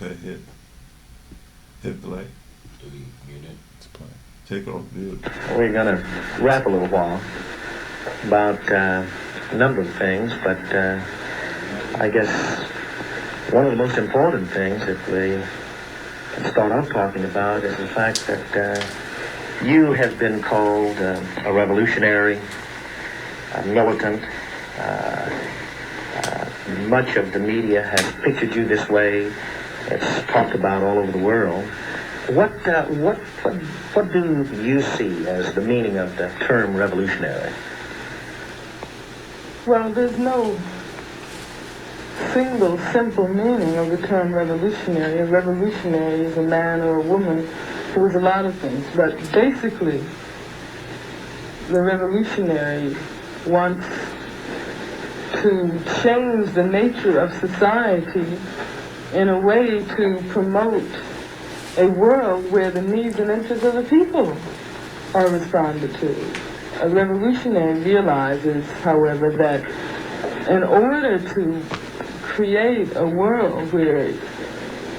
Okay, hit play. Do we mute it? It's play. Take off mute. We're going to rap a little while about a number of things, but I guess one of the most important things that we can start off talking about is the fact that you have been called a revolutionary, a militant. Much of the media has pictured you this way. It's talked about all over the world. What do you see as the meaning of the term revolutionary? Well, there's no single simple meaning of the term revolutionary. A revolutionary is a man or a woman who is a lot of things, but basically the revolutionary wants to change the nature of society in a way to promote a world where the needs and interests of the people are responded to. A revolutionary realizes, however, that in order to create a world where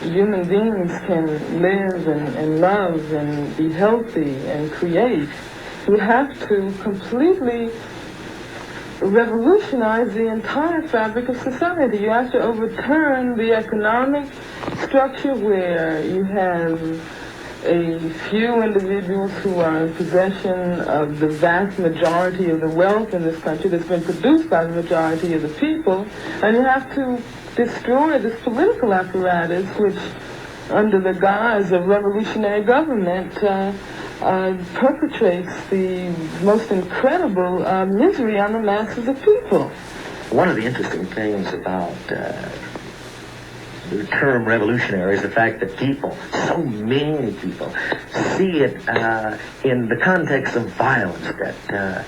human beings can live and love and be healthy and create, you have to completely revolutionize the entire fabric of society. You have to overturn the economic structure where you have a few individuals who are in possession of the vast majority of the wealth in this country that's been produced by the majority of the people, and you have to destroy this political apparatus which, under the guise of revolutionary government, perpetrates the most incredible misery on the masses of people. One of the interesting things about the term revolutionary is the fact that people, so many people, see it in the context of violence, that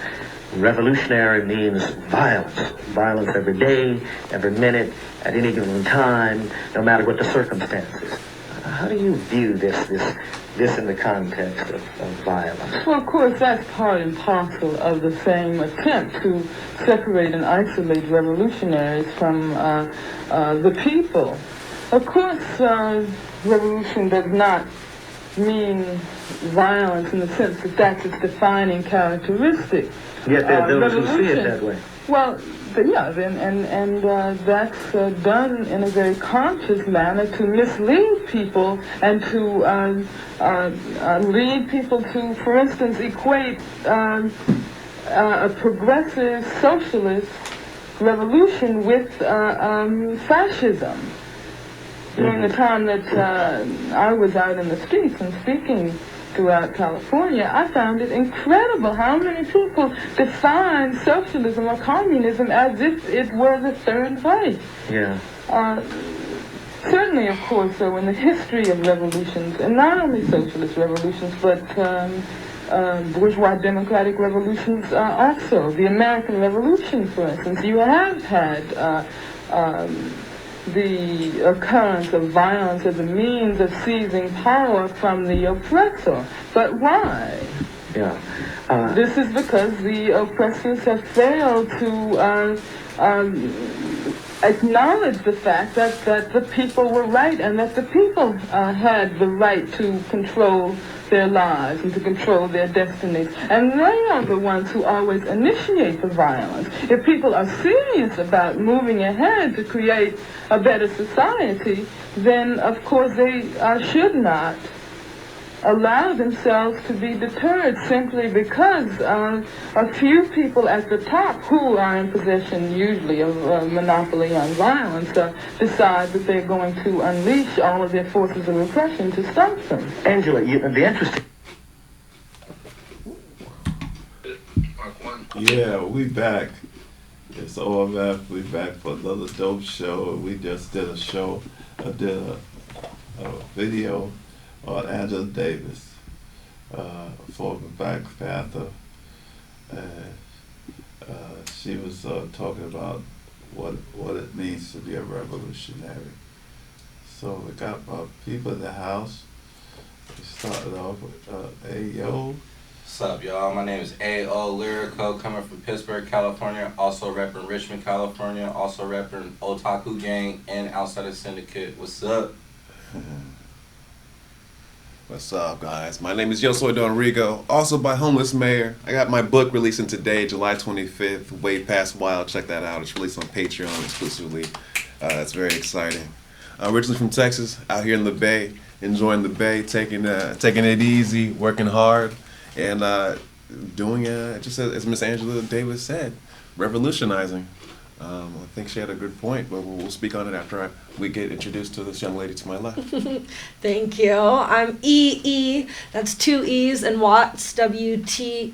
revolutionary means violence. Violence every day, every minute, at any given time, no matter what the circumstances. How do you view this in the context of violence? Well, of course, that's part and parcel of the same attempt to separate and isolate revolutionaries from the people. Of course, revolution does not mean violence in the sense that that's its defining characteristic. Yet there are those who see it that way. Well, yeah, and that's done in a very conscious manner to mislead people and to lead people to, for instance, equate a progressive socialist revolution with fascism. During the time that I was out in the streets and speaking throughout California, I found it incredible how many people define socialism or communism as if it were the third way. Yeah. Certainly, of course, though, in the history of revolutions, and not only socialist revolutions, but bourgeois democratic revolutions also. The American Revolution, for instance, you have had the occurrence of violence as a means of seizing power from the oppressor. But why? Yeah. This is because the oppressors have failed to acknowledge the fact that the people were right and that the people had the right to control their lives and to control their destinies. And they are the ones who always initiate the violence. If people are serious about moving ahead to create a better society, then of course they should not allow themselves to be deterred simply because a few people at the top, who are in possession usually of monopoly on violence, decide that they're going to unleash all of their forces of repression to stop them. Angela, the interesting... Yeah, we back. It's OMF. We back for another dope show. We just did a show. I did a video on Angela Davis, former Black Panther, and she was talking about what it means to be a revolutionary. So we got people in the house. We started off with Ayo. What's up, y'all? My name is A.O. Lyrico, coming from Pittsburgh, California, also repping Richmond, California, also repping Otaku Gang and Outside of Syndicate. What's up? What's up, guys? My name is Yosoy Don Rigo, also by Homeless Mayor. I got my book releasing today, July 25th, Way Past Wild. Check that out. It's released on Patreon exclusively. It's very exciting. Originally from Texas, out here in the Bay, enjoying the Bay, taking it easy, working hard, and doing just as Miss Angela Davis said, revolutionizing. I think she had a good point, but we'll speak on it after we get introduced to this young lady to my left. Thank you. I'm EE. That's 2 E's and Watts. WATZ.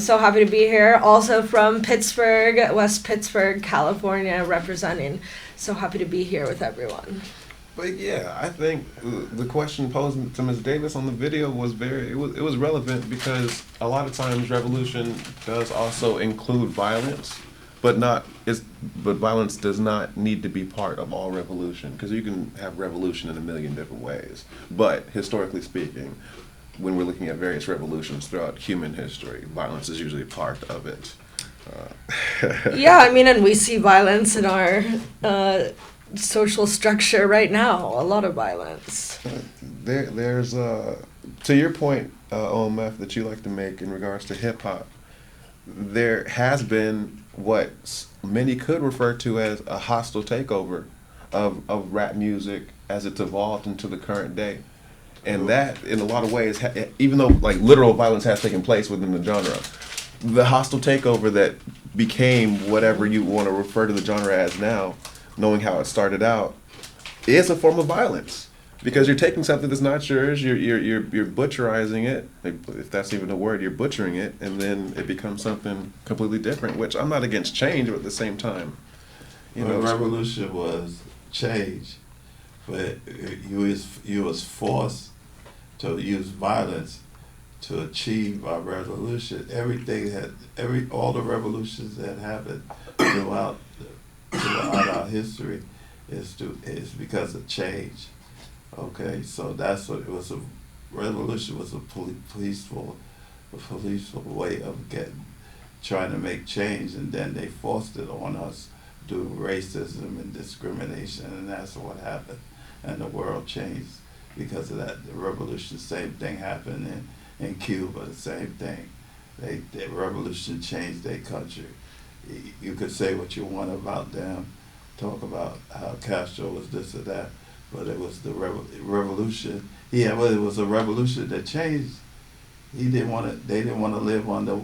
So happy to be here. Also from Pittsburgh, West Pittsburgh, California, representing. So happy to be here with everyone. But yeah, I think the question posed to Ms. Davis on the video was it was relevant because a lot of times revolution does also include violence, but violence does not need to be part of all revolution, because you can have revolution in a million different ways. But historically speaking, when we're looking at various revolutions throughout human history, violence is usually part of it. Yeah, I mean, and we see violence in our social structure right now, a lot of violence. There's to your point, OMF, that you like to make in regards to hip hop, there has been what many could refer to as a hostile takeover of rap music as it's evolved into the current day. And that, in a lot of ways, even though like literal violence has taken place within the genre, the hostile takeover that became whatever you want to refer to the genre as now, knowing how it started out, is a form of violence, because you're taking something that's not yours, you're butcherizing it, if that's even a word, you're butchering it, and then it becomes something completely different. Which I'm not against change, but at the same time, revolution was change, but you was forced to use violence to achieve our revolution. All the revolutions that happened throughout our history is because of change. Okay, so that's what it was. A revolution was a peaceful way of trying to make change, and then they forced it on us through racism and discrimination, and that's what happened. And the world changed because of that. The revolution, same thing happened in Cuba. The same thing. The revolution changed their country. You could say what you want about them, talk about how Castro was this or that, but it was the revolution. Yeah, well, it was a revolution that changed. They didn't want to live under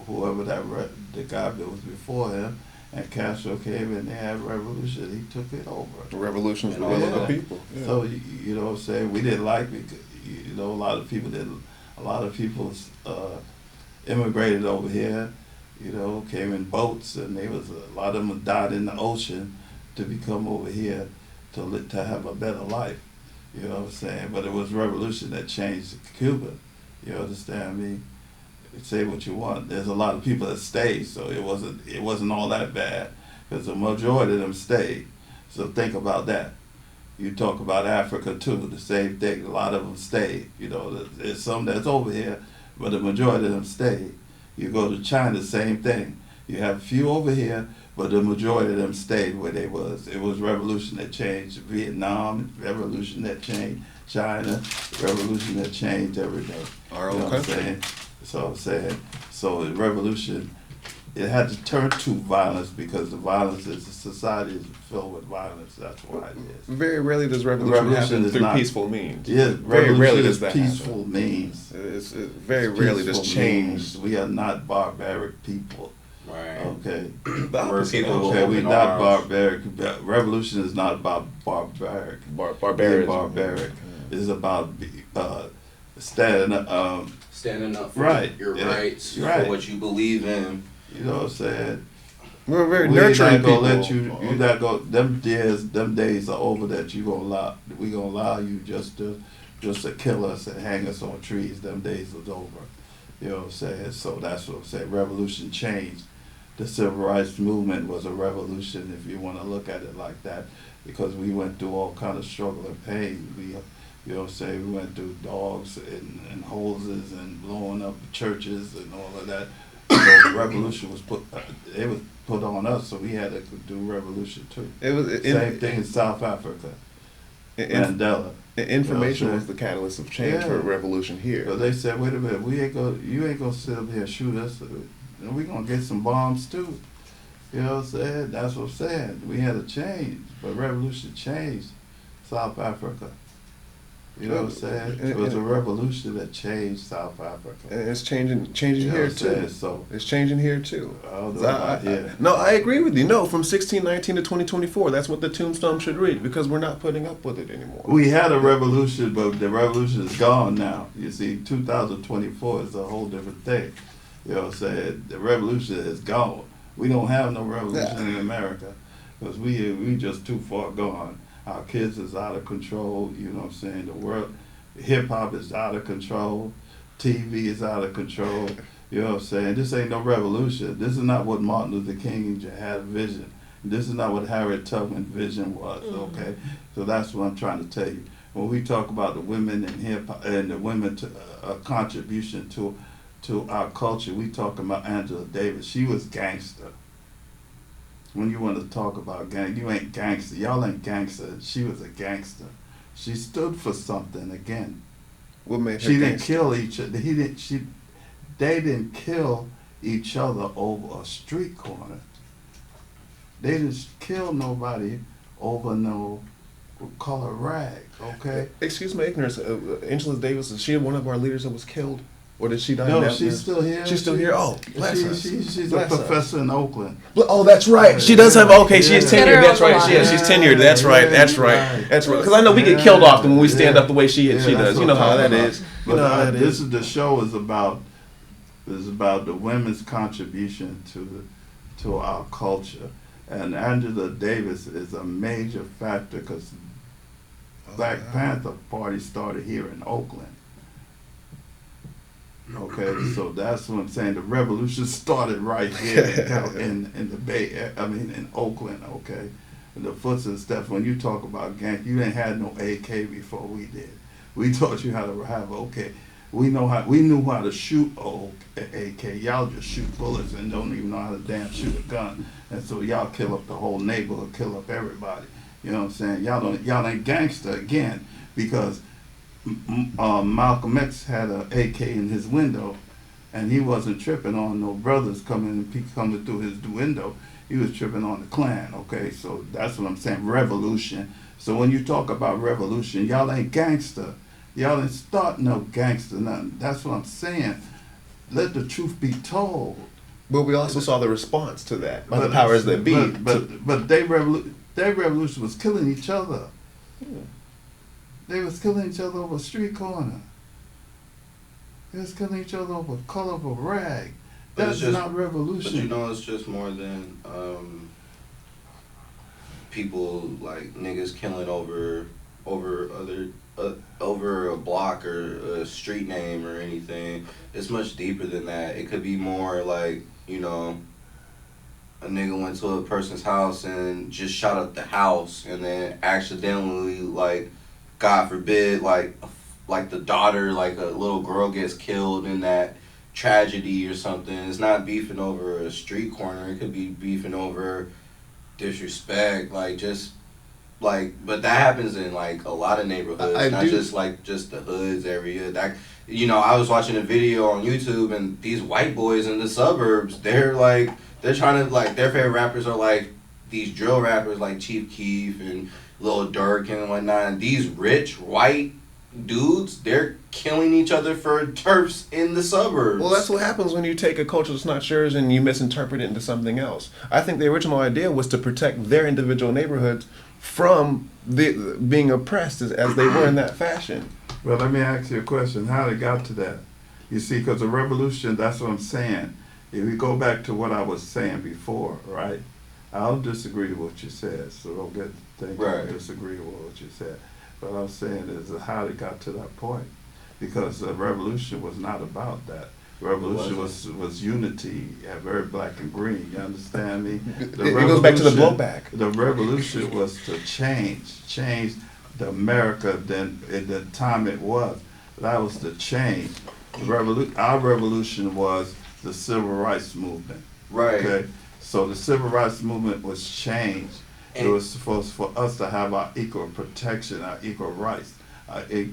whoever the guy that was before him, and Castro came and they had a revolution. He took it over. The revolution was the will of the people. Yeah. So you know what I'm saying? We didn't like it. A lot of people didn't. A lot of people immigrated over here. Came in boats, and a lot of them died in the ocean to become over here to have a better life. You know what I'm saying? But it was revolution that changed Cuba. You understand me? Say what you want. There's a lot of people that stayed, so it wasn't all that bad, because the majority of them stayed. So think about that. You talk about Africa too, the same thing. A lot of them stayed. There's some that's over here, but the majority of them stayed. You go to China, same thing. You have a few over here, but the majority of them stayed where they was. It was revolution that changed Vietnam, revolution that changed China, revolution that changed everything. Our own country. So I'm saying, so the revolution, it had to turn to violence because the society is filled with violence. That's why it is. Very rarely does revolution happen through peaceful means. Yeah, very rarely does that peaceful happen. means. It's very rarely does change. We are not barbaric people. Right. Okay. We're people Okay, we're with not arms. barbaric. Revolution is not about barbaric. Barbaric. Barbaric. It's about standing up for right. your rights, Right. for what you believe in. You know what I'm saying? We're very nurturing people. You're not gonna them days are over that we gonna allow you just to kill us and hang us on trees. Them days was over. You know what I'm saying? So that's what I'm saying. Revolution changed. The civil rights movement was a revolution, if you want to look at it like that, because we went through all kind of struggle and pain. You know what I'm saying? We went through dogs and hoses and blowing up churches and all of that. the revolution was it was put on us, so we had to do revolution too. It was Same thing in South Africa. Mandela. Information You know what I'm was the catalyst of change for Yeah. revolution here. But they said, wait a minute, you ain't gonna sit up here and shoot us. We gonna get some bombs too. You know what I'm saying? That's what I'm saying. We had a change, but revolution changed South Africa. You know what I'm saying? It was a revolution that changed South Africa. And it's changing You know here what I'm saying? too. So It's changing here too. I don't know about, yeah. No, I agree with you. No, from 1619 to 2024, that's what the tombstone should read because we're not putting up with it anymore. We had a revolution, but the revolution is gone now. You see, 2024 is a whole different thing. You know what I'm saying? The revolution is gone. We don't have no revolution in America because we just too far gone. Our kids is out of control. You know what I'm saying? The world, hip hop is out of control. TV is out of control. You know what I'm saying? This ain't no revolution. This is not what Martin Luther King had a vision. This is not what Harriet Tubman's vision was. Okay, so that's what I'm trying to tell you. When we talk about the women in hip hop and the women contribution to our culture, we talk about Angela Davis. She was gangster. When you want to talk about gang, you ain't gangster. Y'all ain't gangster. She was a gangster. She stood for something again. What made her She didn't gangster? kill each other. They didn't kill each other over a street corner. They didn't kill nobody over no color rag, okay? Excuse my ignorance. Angela Davis, is she one of our leaders that was killed? Or did she die? No, now? she's still here. She's still here? Oh, bless us. She's Bless a us. professor in Oakland. Oh, that's right. She does have. Okay, she is Yeah. tenured. Get her That's on the right. line. Yeah, she's tenured. That's right. That's right. That's right. Because I know we get killed often when we stand up the way she Yeah, she that's does. You what know how I'm that talking is. about. You know how that This is. is the show is about the women's contribution to our culture, and Angela Davis is a major factor because Black Panther Party started here in Oakland. Okay, so that's what I'm saying. The revolution started right here in the Bay. I mean, in Oakland. Okay, and the foots and stuff. When you talk about gang, you ain't had no AK before we did. We taught you how to have AK. We knew how to shoot AK. Y'all just shoot bullets and don't even know how to damn shoot a gun. And so y'all kill up the whole neighborhood, kill up everybody. You know what I'm saying? Y'all ain't gangster again because Malcolm X had an AK in his window, and he wasn't tripping on no brothers coming through his window. He was tripping on the Klan. Okay, so that's what I'm saying. Revolution. So when you talk about revolution, y'all ain't gangster. Y'all ain't start no gangster nothing. That's what I'm saying. Let the truth be told. But we also saw the response to that by the powers that be. But their revolution was killing each other. They was killing each other over a street corner. They was killing each other over a color of a rag. But That's it's just- not revolution. But you know, it's just more than people like niggas killing over a block or a street name or anything. It's much deeper than that. It could be more like, you know, a nigga went to a person's house and just shot up the house and then accidentally, like, God forbid, like the daughter, like a little girl gets killed in that tragedy or something. It's not beefing over a street corner. It could be beefing over disrespect, like just like. But that happens in like a lot of neighborhoods, not just the hoods area. That, you know, I was watching a video on YouTube and these white boys in the suburbs, they're trying to, like, their favorite rappers are like these drill rappers like Chief Keef and Lil Durk and whatnot. And these rich white dudes, they're killing each other for turfs in the suburbs. Well, that's what happens when you take a culture that's not yours and you misinterpret it into something else. I think the original idea was to protect their individual neighborhoods from being oppressed as they were in that fashion. Well, let me ask you a question. How they got to that? You see, because the revolution, that's what I'm saying. If we go back to what I was saying before, right? I don't disagree with what you said, so don't get think I Right. disagree with what you said. What I'm saying is how they got to that point. Because the revolution was not about that. Revolution was unity, very black and green. You understand me? It goes back to the blowback. The revolution was to change the America than at the time it was. That was the change. Our revolution was the civil rights movement. Right. Okay, so the civil rights movement was changed. It was supposed for us to have our equal protection, our equal rights. It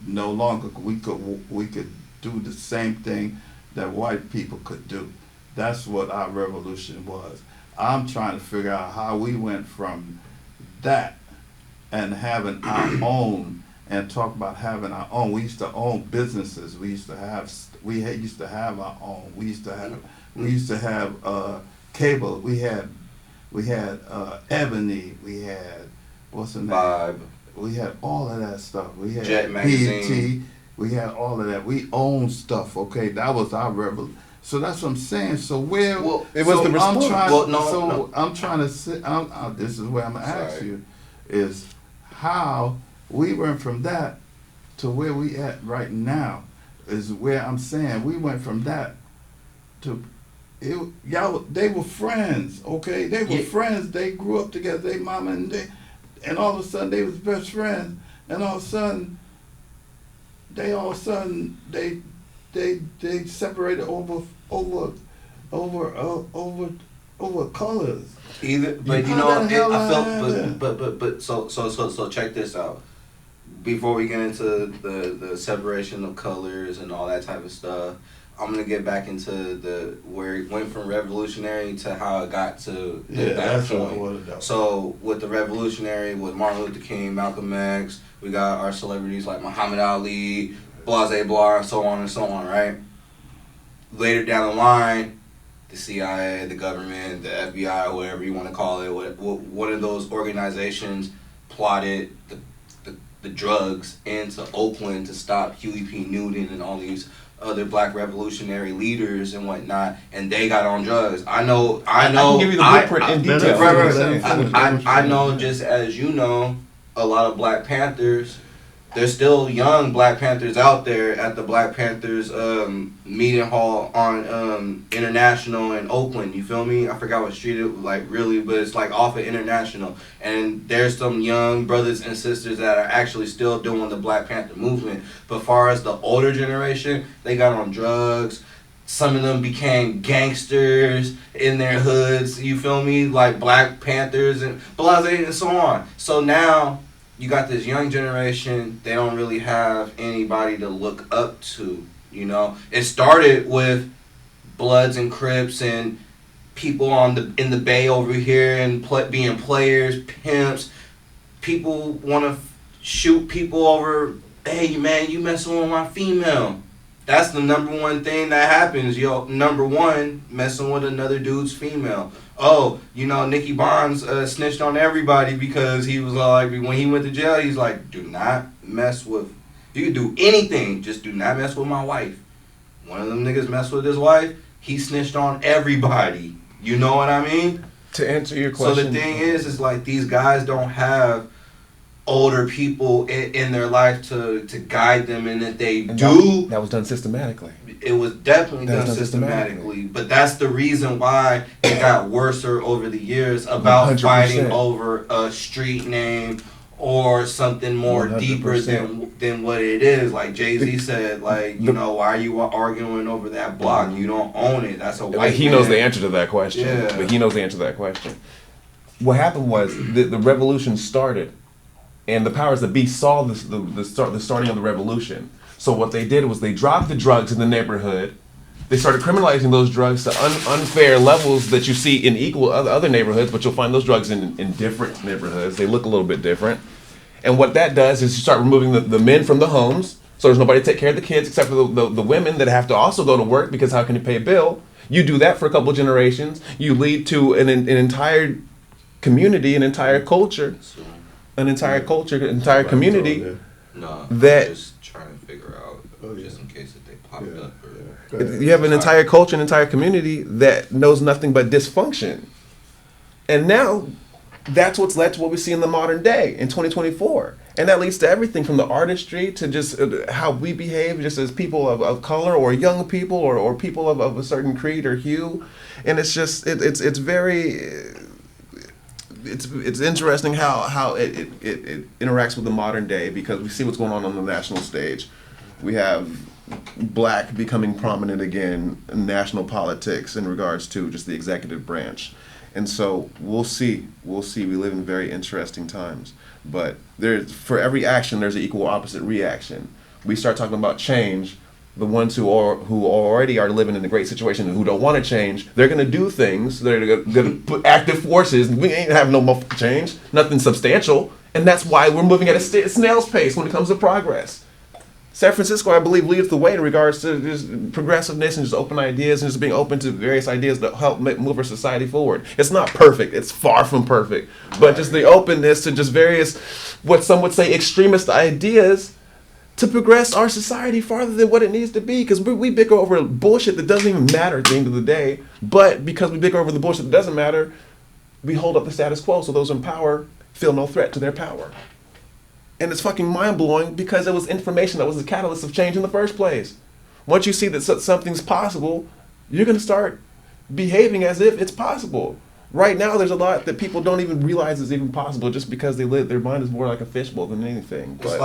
no longer we could do the same thing that white people could do. That's what our revolution was. I'm trying to figure out how we went from that and having our own, and talk about having our own. We used to own businesses. We used to have our own. We used to have cable. We had Ebony. We had what's the name? Vibe. We had all of that stuff. We had Jet Magazine. BET. We had all of that. We owned stuff. Okay, that was our revolution. So that's what I'm saying. So where? Well, it was the response. I'm trying to sit. This is where I'm gonna ask you, is how we went from that to where we at right now. Is where I'm saying we went from that to. Y'all, they were friends, okay? They were friends. They grew up together. They mama and all of a sudden they was best friends. And all of a sudden, they separated over colors. Either, but you know, I felt, but so check this out. Before we get into the separation of colors and all that type of stuff, I'm gonna get back into where it went from revolutionary to how it got to that point. So with the revolutionary, with Martin Luther King, Malcolm X, we got our celebrities like Muhammad Ali, blase blah, and so on and so on, right? Later down the line, the CIA, the government, the FBI, whatever you want to call it, one of those organizations plotted the drugs into Oakland to stop Huey P. Newton and all these other black revolutionary leaders and whatnot, and they got on drugs. I know. I can give you the blueprint in detail. I know, just as you know, a lot of Black Panthers. There's still young Black Panthers out there at the Black Panthers meeting hall on International in Oakland. You feel me? I forgot what street it like really, but it's like off of International. And there's some young brothers and sisters that are actually still doing the Black Panther movement. But far as the older generation, they got on drugs. Some of them became gangsters in their hoods. You feel me? Like Black Panthers and blase and so on. So now you got this young generation, they don't really have anybody to look up to, you know? It started with Bloods and Crips and people in the Bay over here and being players, pimps. People want to shoot people over, hey man, you messing with my female. That's the number one thing that happens, yo. Number one, messing with another dude's female. Oh, you know, Nicky Bonds snitched on everybody because he was like, when he went to jail, he's like, do not mess with, you can do anything, just do not mess with my wife. One of them niggas messed with his wife, he snitched on everybody. You know what I mean? To answer your question. So the thing is like these guys don't have older people in their life to guide them, and if they do, that was done systematically. It was definitely done systematically, but that's the reason why it got worse over the years about 100%. Fighting over a street name or something more 100%. Deeper than what it is. Like Jay-Z said, like, you know, why are you arguing over that block? You don't own it. That's a white He man. knows the answer to that question. Yeah. But he knows the answer to that question. What happened was the revolution started, and the powers that be saw the starting of the revolution. So what they did was they dropped the drugs in the neighborhood. They started criminalizing those drugs to unfair levels that you see in equal other neighborhoods, but you'll find those drugs in different neighborhoods. They look a little bit different. And what that does is you start removing the men from the homes, so there's nobody to take care of the kids except for the women that have to also go to work, because how can you pay a bill? You do that for a couple of generations, you lead to an entire community, an entire culture. An entire community. No, that I'm just trying to figure out, just in case if they popped up. You have an entire culture, an entire community that knows nothing but dysfunction. And now, that's what's led to what we see in the modern day, in 2024. And that leads to everything from the artistry to just how we behave just as people of color, or young people, or people of a certain creed or hue. And it's just, it's very... It's interesting how it interacts with the modern day, because we see what's going on the national stage. We have black becoming prominent again in national politics in regards to just the executive branch. And so we'll see. We'll see. We live in very interesting times. But for every action, there's an equal opposite reaction. We start talking about change. The ones who already are living in a great situation and who don't want to change, they're going to do things. They're going to put active forces. We ain't have no change, nothing substantial. And that's why we're moving at a snail's pace when it comes to progress. San Francisco, I believe, leads the way in regards to just progressiveness and just open ideas and just being open to various ideas that help move our society forward. It's not perfect. It's far from perfect. But just the openness to just various, what some would say, extremist ideas to progress our society farther than what it needs to be. Because we bicker over bullshit that doesn't even matter at the end of the day. But because we bicker over the bullshit that doesn't matter, we hold up the status quo so those in power feel no threat to their power. And it's fucking mind-blowing because it was information that was the catalyst of change in the first place. Once you see that something's possible, you're going to start behaving as if it's possible. Right now, there's a lot that people don't even realize is even possible just because their mind is more like a fishbowl than anything. It's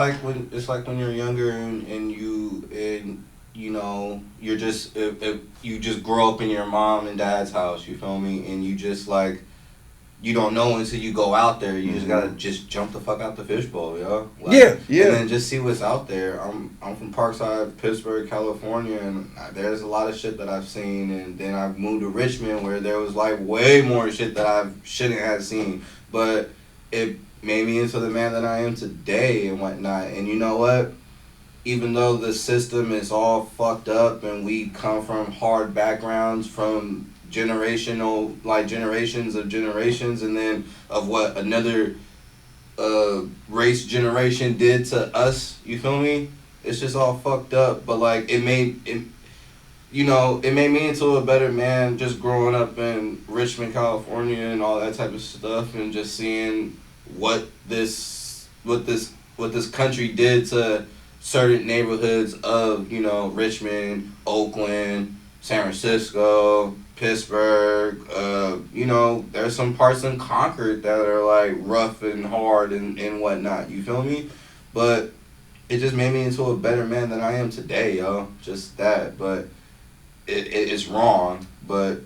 like when you're younger and you know, you're just if you just grow up in your mom and dad's house, you feel me, and you just like, you don't know until you go out there. You just gotta just jump the fuck out the fishbowl, yo. Like, yeah. And then just see what's out there. I'm from Parkside, Pittsburgh, California, and there's a lot of shit that I've seen. And then I've moved to Richmond, where there was like way more shit that I shouldn't have seen. But it made me into the man that I am today and whatnot. And you know what? Even though the system is all fucked up and we come from hard backgrounds, from generations of generations, and then of what another race generation did to us, you feel me? It's just all fucked up, but like it made me into a better man just growing up in Richmond, California, and all that type of stuff, and just seeing what this country did to certain neighborhoods of, you know, Richmond, Oakland, San Francisco, Pittsburgh, you know, there's some parts in Concord that are like rough and hard and whatnot, you feel me? But it just made me into a better man than I am today, yo. Just that. But it's wrong. But,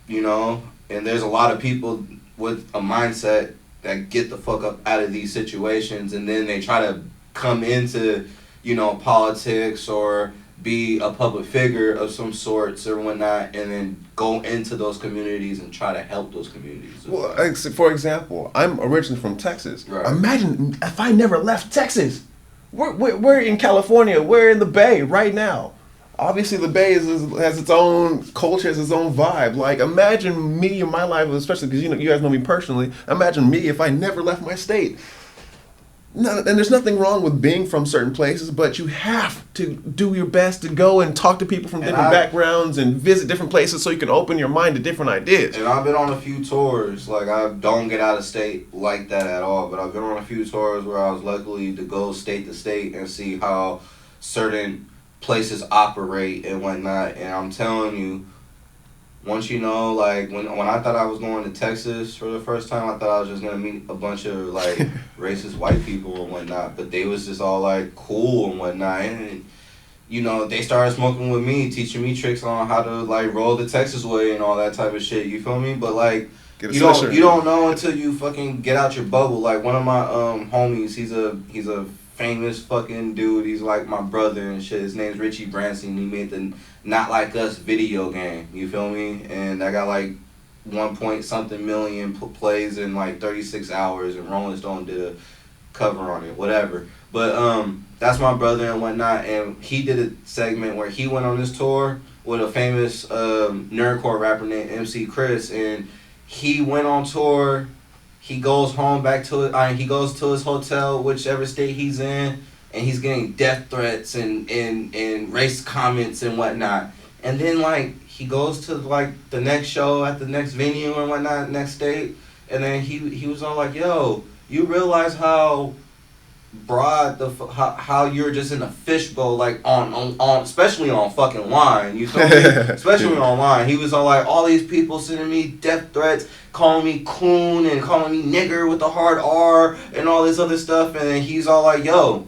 you know, and there's a lot of people with a mindset that get the fuck up out of these situations, and then they try to come into, you know, politics or be a public figure of some sorts or whatnot, and then go into those communities and try to help those communities. Well, for example, I'm originally from Texas. Right. Imagine if I never left Texas. We're in California. We're in the Bay right now. Obviously, the Bay has its own culture, has its own vibe. Like, imagine me in my life, especially because you guys know me personally. Imagine me if I never left my state. No, and there's nothing wrong with being from certain places, but you have to do your best to go and talk to people from different backgrounds and visit different places so you can open your mind to different ideas. And I've been on a few tours. Like, I don't get out of state like that at all, but I've been on a few tours where I was lucky to go state to state and see how certain places operate and whatnot. And I'm telling you, once you know, like, when I thought I was going to Texas for the first time, I thought I was just going to meet a bunch of, like, racist white people and whatnot. But they was just all, like, cool and whatnot. And, you know, they started smoking with me, teaching me tricks on how to, like, roll the Texas way and all that type of shit. You feel me? But, like, you don't know until you fucking get out your bubble. Like, one of my homies, he's a famous fucking dude. He's like my brother and shit. His name's Richie Branson. He made the Not Like Us video game. You feel me? And I got like 1-point-something million plays in like 36 hours, and Rolling Stone did a cover on it, whatever. But that's my brother and whatnot, and he did a segment where he went on this tour with a famous nerdcore rapper named MC Chris, and he went on tour. He goes home he goes to his hotel, whichever state he's in, and he's getting death threats and race comments and whatnot. And then, like, he goes to, like, the next show at the next venue and whatnot, next state, and then he was all like, yo, you realize how broad how you're just in a fishbowl, like, on especially on fucking line, you feel me? Especially online. He was all like, all these people sending me death threats, calling me coon and calling me nigger with the hard R and all this other stuff, and then he's all like, yo,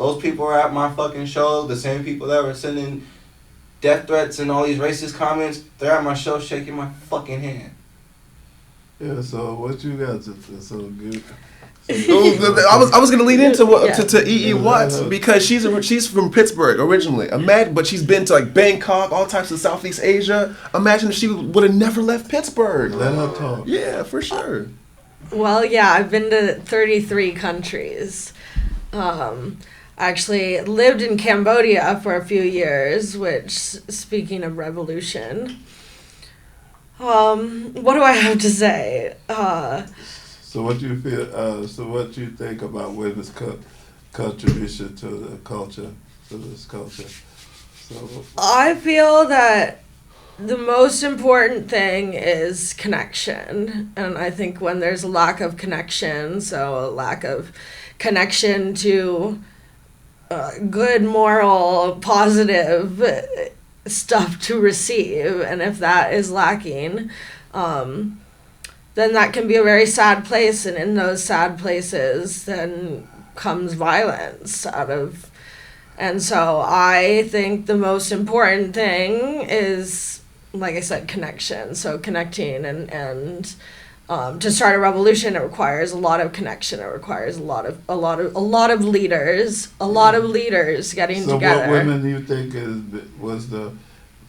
Those people are at my fucking show. The same people that were sending death threats and all these racist comments, they're at my show shaking my fucking hand. Yeah, so what you got to so good? I was gonna lead into Yeah. to E.E. Watts because she's from Pittsburgh originally. Imagine, but she's been to like Bangkok, all types of Southeast Asia. Imagine if she would have never left Pittsburgh. Let her talk. Yeah, for sure. Well, yeah, I've been to 33 countries. Actually lived in Cambodia for a few years, which, speaking of revolution, what do I have to say? So what you feel? So what you think about women's contribution to the culture, to this culture? So I feel that the most important thing is connection. And I think when there's a lack of connection, so a lack of connection to good, moral, positive stuff to receive, and if that is lacking, then that can be a very sad place. And in those sad places, then comes violence out of. And so I think the most important thing is, like I said, connection. So connecting and to start a revolution, it requires a lot of connection. It requires a lot of leaders, getting so together. what women do you think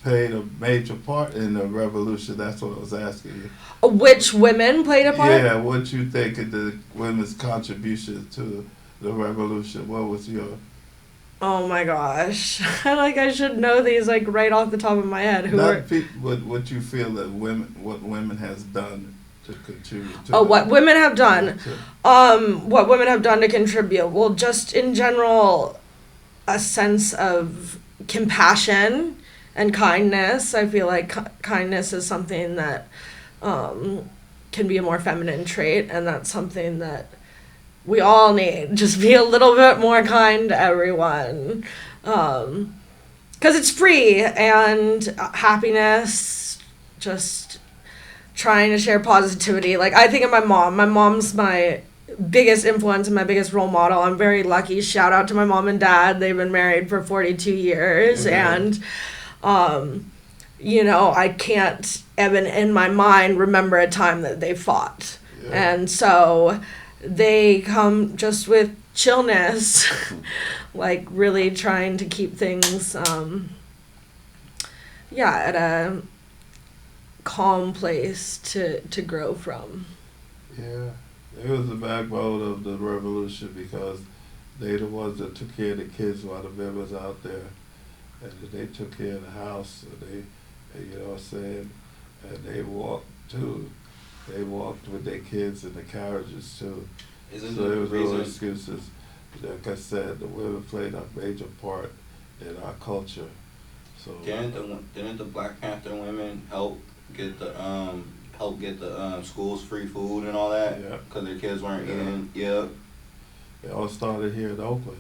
played a major part in the revolution? That's what I was asking you. Which women played a part? Yeah, what you think of the women's contribution to the revolution? What was your? Oh my gosh, I should know these right off the top of my head. What you feel that what women has done to contribute to? What women have done. What women have done to contribute. Well, just in general, a sense of compassion and kindness. I feel like kindness is something that can be a more feminine trait, and that's something that we all need. Just be a little bit more kind to everyone. Because it's free, and happiness, just trying to share positivity. I think of my mom. My mom's my biggest influence and my biggest role model. I'm very lucky. Shout out to my mom and dad. They've been married for 42 years. And, I can't even in my mind remember a time that they fought. Yeah. And so they come just with chillness, really trying to keep things, at a calm place to grow from. Yeah, it was the backbone of the revolution because they the ones that took care of the kids while the men was out there, and they took care of the house. And you know what I'm saying, and they walked too. They walked with their kids in the carriages too. Isn't so the there was reason, no excuses. Like I said, the women played a major part in our culture. So didn't the Black Panther women help get the schools free food and all that? Yeah. Because their kids weren't eating. Yeah. It all started here in Oakland.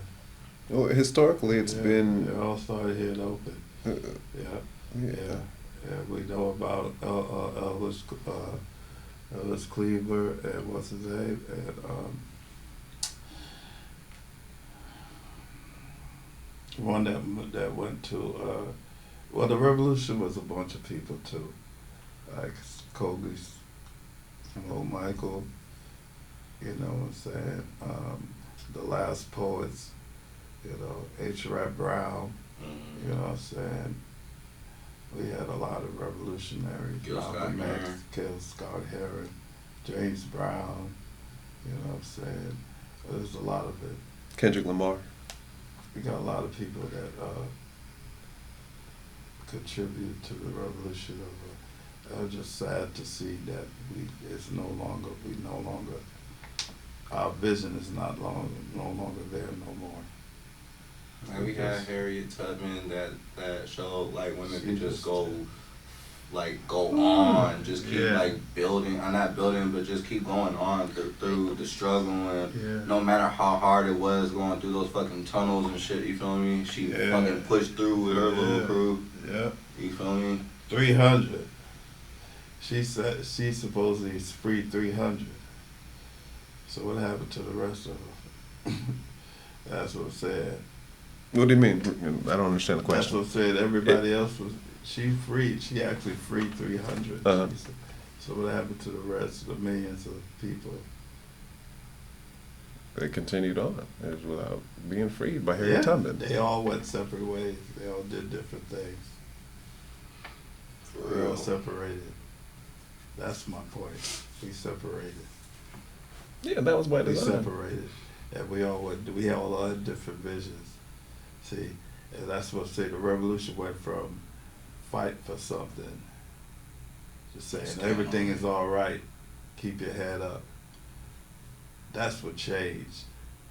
Well, historically, it's been. It all started here in Oakland. Yeah. We know about Elvis Cleaver and what's his name, and one that went to. Well, the revolution was a bunch of people too, like Kobe, Michael. You know what I'm saying? The Last Poets. H. Rap Brown. You know what I'm saying? We had a lot of revolutionaries. Malcolm X, Gil Scott-Heron, James Brown. You know what I'm saying? There's a lot of it. Kendrick Lamar. We got a lot of people that contribute to the revolution I'm just sad to see that our vision is no longer there no more. We had Harriet Tubman that showed women can just go on, just keep building, not building, but just keep going on through the struggle, and no matter how hard it was going through those fucking tunnels and shit, you feel me? She fucking pushed through with her little crew. Yeah. You feel me? 300. She said she supposedly freed 300. So what happened to the rest of them? That's what I said. What do you mean? I don't understand the That's question. what I said. Everybody else was, she freed. She actually freed 300. Uh-huh. So what happened to the rest of the millions of people? They continued on as without being freed by Harriet Yeah, Tubman. they all went separate ways. They all did different things. For We all real. separated. That's my point. We separated. Yeah, that was by We design. separated. And we all had different visions. See, and that's what I say the revolution went from fight for something, just saying Stand everything on it. is all right, keep your head up. That's what changed.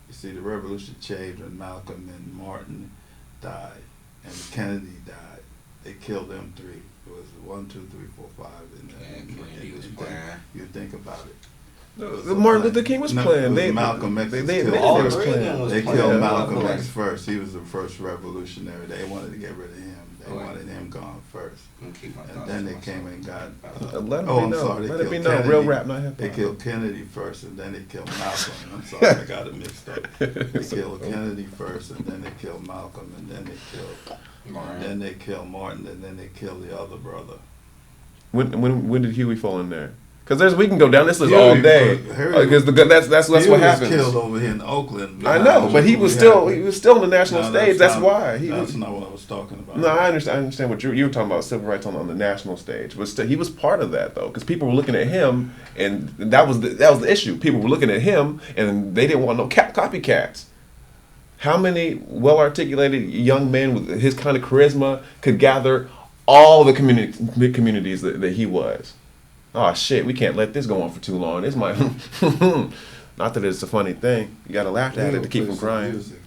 You see, the revolution changed when Malcolm and Martin died and Kennedy died. They killed them three. It was 1, 2, 3, 4, 5. Yeah, Kennedy was playing. You think about it. Martin Luther King was No, playing. it was They, Malcolm X they, was they, killed they All was first. three of them playing. was They playing. killed Yeah, Malcolm Malcolm X X. first. He was the first revolutionary. They wanted to get rid of him. They Right. wanted him gone first. I'm gonna keep my And thoughts then to they came and got. Let it Oh, be I'm known. sorry. Let They it be killed known. Kennedy. Real rap, not hip They hop. killed Kennedy first, and then they killed Malcolm. I'm sorry, I got it mixed up. They killed Kennedy first, and then they killed Malcolm, and then they killed, Martin. then they killed Martin, and then they killed the other brother. When did Huey fall in there? Because we can go down this list Huey- all day. Huey- Because that's He what was happens. killed over here in Oakland. I know, but he was still on the national No, stage. That's not- why That's not what I was talking about. No, I understand what you were talking about, civil rights on the national stage, but still, he was part of that though, because people were looking at him, and that was the issue. People were looking at him, and they didn't want no copycats. How many well-articulated young men with his kind of charisma could gather all the communities that he was? Oh shit, we can't let this go on for too long. This might, not that it's a funny thing. You gotta laugh at it to keep from crying. Music,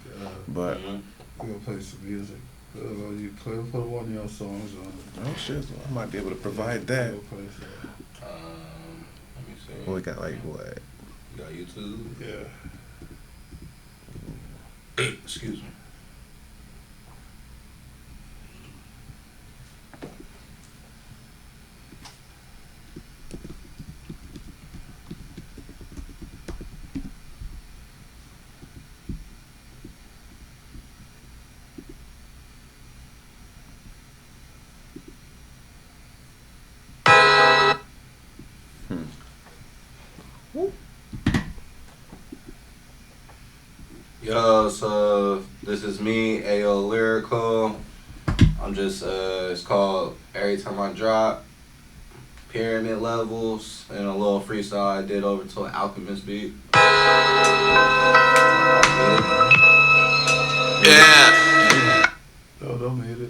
But Mhm. we're gonna play some music. You put one of your songs on. oh shit, I might be able to provide that. We'll play some. Let me see. Well, we got like what? You got YouTube? Yeah. Excuse me. Yo, so this is me, Ayo Lyrical. I'm just, it's called Every Time I Drop, Pyramid Levels, and a little freestyle I did over to an Alchemist beat. Yeah. Oh, don't hit it.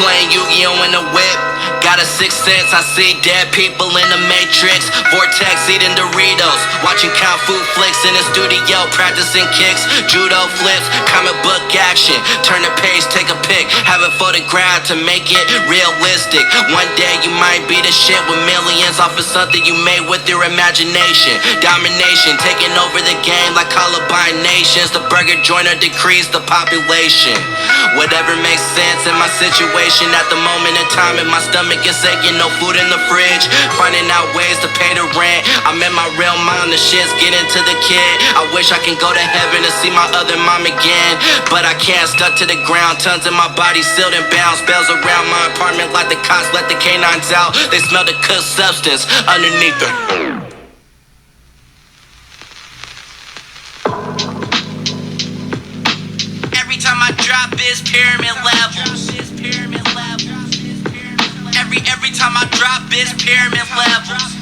Playing Yu-Gi-Oh in the whip. Got a sixth sense, I see dead people in the Matrix. Vortex eating Doritos, watching Kung Fu flicks in the studio, practicing kicks, judo flips, comic book action. Turn the page, take a pic, have it photographed to make it realistic. One day you might be the shit with millions off of something you made with your imagination. Domination, taking over the game like Columbine nations. The burger joiner decreased the population. Whatever makes sense in my situation at the moment in time, and my stomach is aching, no food in the fridge. Finding out ways to pay the rent. I'm in my real mind, the shit's getting to the kid. I wish I can go to heaven to see my other mom again, but I can't, stuck to the ground. Tons in my body sealed and bound. Spells around my apartment like the cops let the canines out. They smell the cooked substance underneath the Every time I drop it's pyramid levels. Every time I drop it's pyramid levels.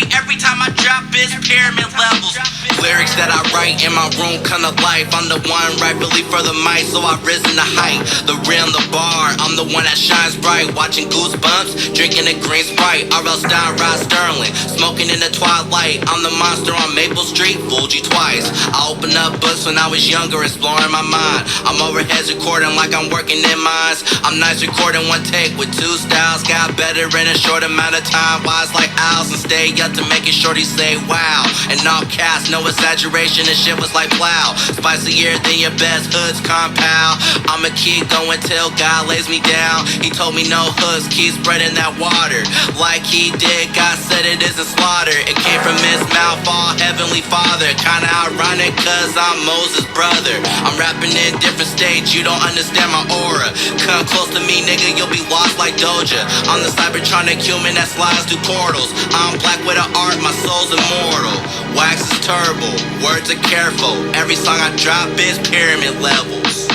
Every time I drop it's pyramid levels. Lyrics that I write in my room come to life. I'm the one rightfully for the mic, so I've risen to height. The rim, the bar, I'm the one that shines bright. Watching Goosebumps, drinking a green Sprite. R.L. Stein, Rod Sterling, smoking in the twilight. I'm the monster on Maple Street, fooled you twice. I opened up books when I was younger, exploring my mind. I'm overheads recording like I'm working in mines. I'm nice recording one take with two styles. Got better in a short amount of time. Wise like owls and stay up to making sure these say wow. And all casts, no exaggeration, and shit was like plow. Spicier than your best hoods compound. I'ma keep going till God lays me down. He told me no hoods, keep spreading that water. Like he did, God said it isn't slaughter. It came from his mouth, all heavenly father. Kinda ironic cause I'm Moses' brother. I'm rapping in different states, you don't understand my aura. Come close to me nigga, you'll be lost like Doja. I'm the cybertronic human that slides through portals. I'm black with an art, my soul's immortal. Wax is turbo, words are careful. Every song I drop is pyramid levels.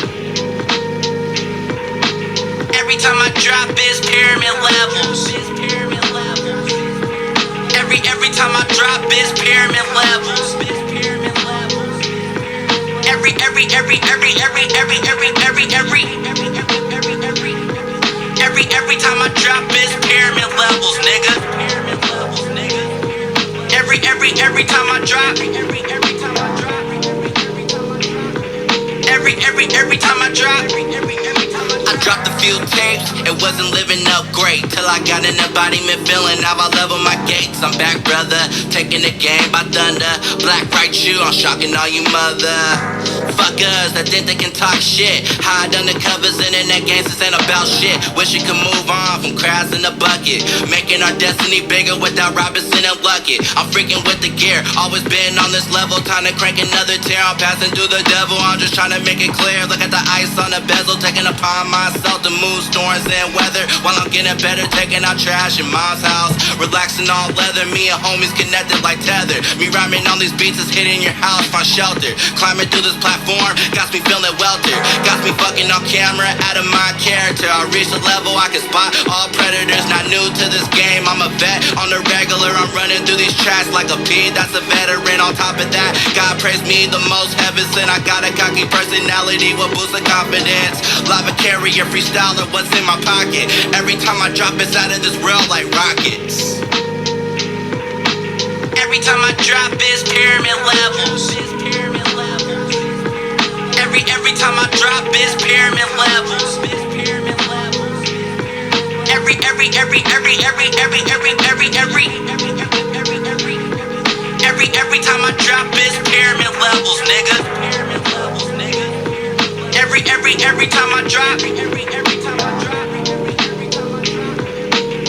Every time I drop is pyramid levels. Every time I drop is pyramid levels. Every time I drop is pyramid levels, nigga. Every time I drop. Every time I drop. I dropped a few tapes, it wasn't living up great. Till I got an embodiment feeling, now I level my gates. I'm back, brother, taking the game by thunder. Black right shoe, I'm shocking all you motherfuckers that think they can talk shit. Hide under covers, internet gangsters ain't about shit. Wish you could move on from crabs in the bucket. Making our destiny bigger without Robinson and Luckett. I'm freaking with the gear, always been on this level. Time to crank another tear, I'm passing through the devil. I'm just trying to make it clear. Look at the ice on the bezel, taking upon myself to move storms and weather. While I'm getting better, taking out trash in mom's house. Relaxing all leather, me and homies connected like tether. Me rhyming on these beats is hitting your house, find shelter. Climbing through this platform, got me feeling welter. Got me fucking on camera, out of my character. I reach a level I can spot all predators. Not new to this game, I'm a vet on the regular. I'm running through these tracks like a P, that's a veteran. On top of that, God praise me the most heaven sent. I got a cocky personality with boosts of confidence. Lava carrier, freestyler, what's in my pocket? Every time I drop it's out of this world like rockets. Every time I drop it's pyramid levels. Every time I drop it's pyramid levels. Every time I drop it's pyramid levels, nigga. Every time I drop.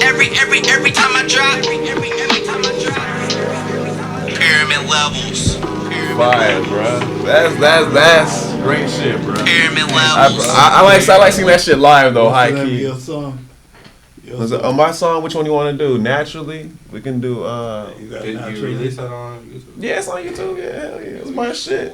Every time I drop. Pyramid levels. Fire, bro. That's great shit, bro. Pyramid levels. I like seeing that shit live though, high What's the name of key. your song? Was it on my song? Which one you want to do? Naturally, we can do. You got Did you Naturally? release that on YouTube? Yeah, it's on YouTube. Yeah, hell yeah, it's my shit.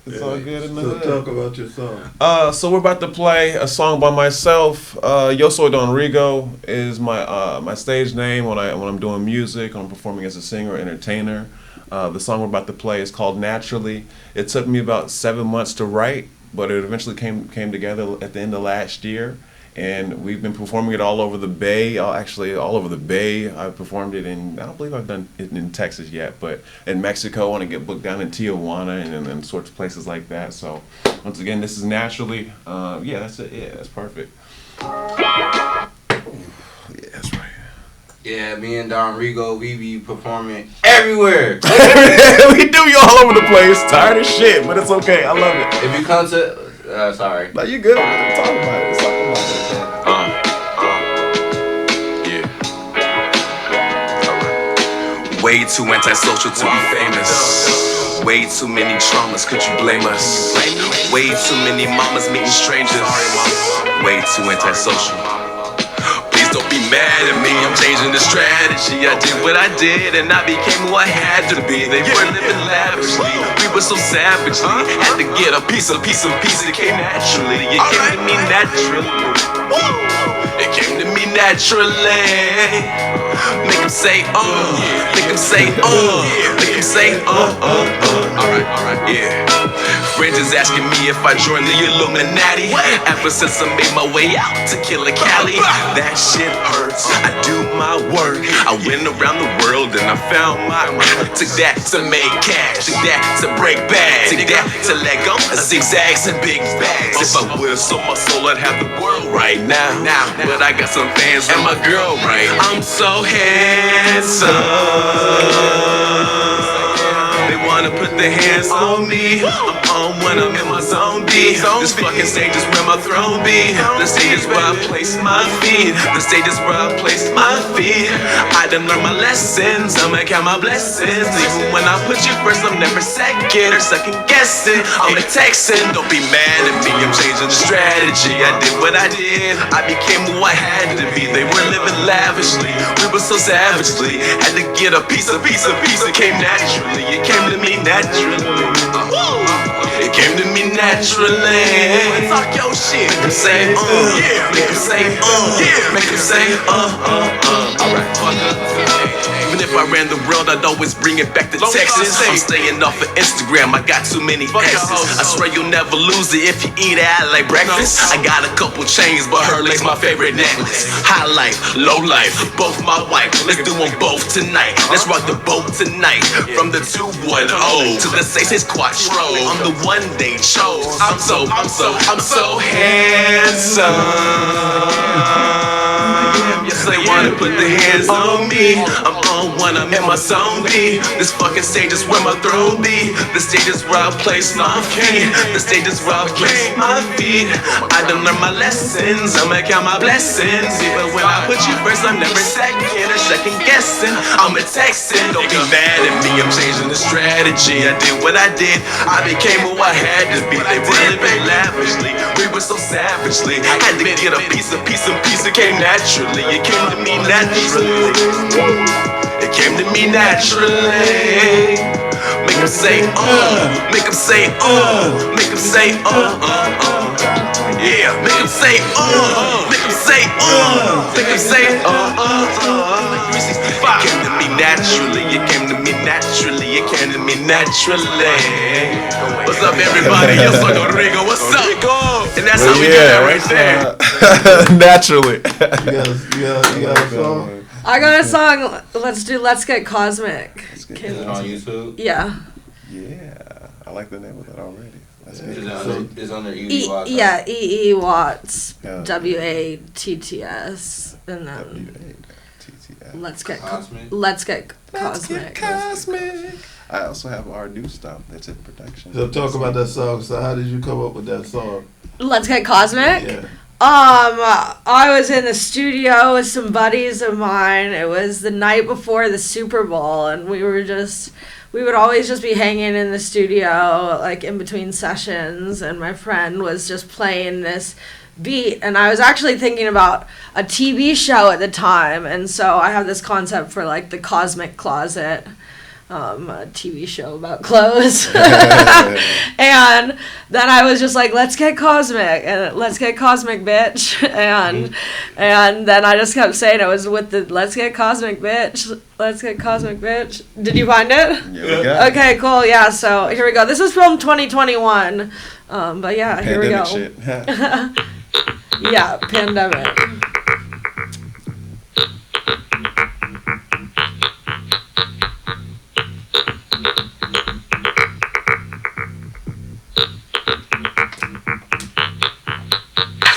It's all good in the So hood. talk about your song. So we're about to play a song by myself. Yo Soy Don Rigo is my stage name when I'm doing music. I'm performing as a singer or entertainer. The song we're about to play is called Naturally. It took me about 7 months to write, but it eventually came together at the end of last year. And we've been performing it all over the Bay, actually all over the Bay. I've performed it I don't believe I've done it in Texas yet, but in Mexico, I want to get booked down in Tijuana and sorts of places like that. So once again, this is Naturally. Yeah, that's it. Yeah, that's perfect. Yeah, that's right. Yeah, me and Don Rigo, we be performing everywhere. We do you all over the place. Tired of shit, but it's okay. I love it. If you come to, sorry. Like, you good? Man. Talk about it. Let's talk about it. Yeah. Alright. Way too antisocial to be famous. Way too many traumas, could you blame us? Way too many mamas meeting strangers. Way too antisocial. Please don't be mad at me, I'm changing the strategy. I did what I did and I became who I had to be. They were living lavishly, we were so savagely. Had to get a piece. It came naturally. It came to me naturally. It came to me naturally. Make them say, make them say, make them say, alright, yeah. Friends is asking me if I joined the Illuminati. Ever since I made my way out to Killer Cali. That shit hurts, I do my work. I went around the world and I found my work. Took that to make cash, took that to break bags, took that to let go of zigzags and big bags. If I would've sold my soul, I'd have the world right now. But I got some fans and my girl right. I'm so handsome. wanna put their hands on me. I'm on when I'm in my zone B. This fucking stage is where my throne be. The stage is where I place my feet. The stage is where I place my feet. I done learned my lessons, I'ma count my blessings. Even when I put you first, I'm never second or second guessing. I'm a Texan, don't be mad at me, I'm changing the strategy. I did what I did, I became who I had to be. They were living lavishly, we were so savagely. Had to get a piece. It came naturally, it came to me naturally. It came to me naturally. Talk your shit. Make 'em say, yeah. Make 'em say, yeah. Make 'em say, Alright. Even if I ran the world, I'd always bring it back to Texas. I'm staying off of Instagram, I got too many exes. I swear you'll never lose it if you eat it out like breakfast. I got a couple chains, but her leg's my favorite necklace. High life, low life, both my wife. Let's do them both tonight. Let's rock the boat tonight. From the 210 to the 6 Quattro. I'm the one they chose. I'm so handsome. Yes, they wanna put their hands on me. I'm on when I'm in my zone B. This fucking stage is where my throne be. The stage is where I place my feet. The stage is where I place my feet. I done learned my lessons, I'ma count my blessings. Even when I put you first, I'm never second or second guessing. I'm a Texan, don't be mad at me, I'm changing the strategy. I did what I did, I became who I had to be. They were living lavishly, we were so savagely. Had to get a piece, it came naturally. It came to me naturally. It came to me naturally. Make 'em say, make 'em say, make 'em say, yeah, make 'em say, make 'em say, make 'em say, 365. It came to me naturally. It came to me naturally. It came to me naturally. What's up, everybody? Yo soy Rodrigo. What's up? And that's how we do that right there. Naturally. You got a song? I got a song. Let's Get Cosmic. Is it on YouTube? Yeah. Yeah, I like the name of that already. That's Is good. it under E.E. Watts? Yeah, E.E. Watts. Yeah. WATTS. And then WATTS. Let's Get Cosmic? Let's Get Cosmic. Cosmic. I also have our new stuff that's in production. So talk about that song. So how did you come up with that song? Let's Get Cosmic? Yeah. I was in the studio with some buddies of mine. It was the night before the Super Bowl, and we would always just be hanging in the studio, like in between sessions, and my friend was just playing this beat, and I was actually thinking about a TV show at the time, and so I have this concept for like the Cosmic Closet. A TV show about clothes. And then I was just like, let's get cosmic, and let's get cosmic, bitch. And then I just kept saying it was with the let's get cosmic, bitch. Let's get cosmic, bitch. Did you find it? Yeah. Okay, cool. Yeah, so here we go. This is from 2021. But yeah, here we go. Pandemic shit. Yeah, pandemic.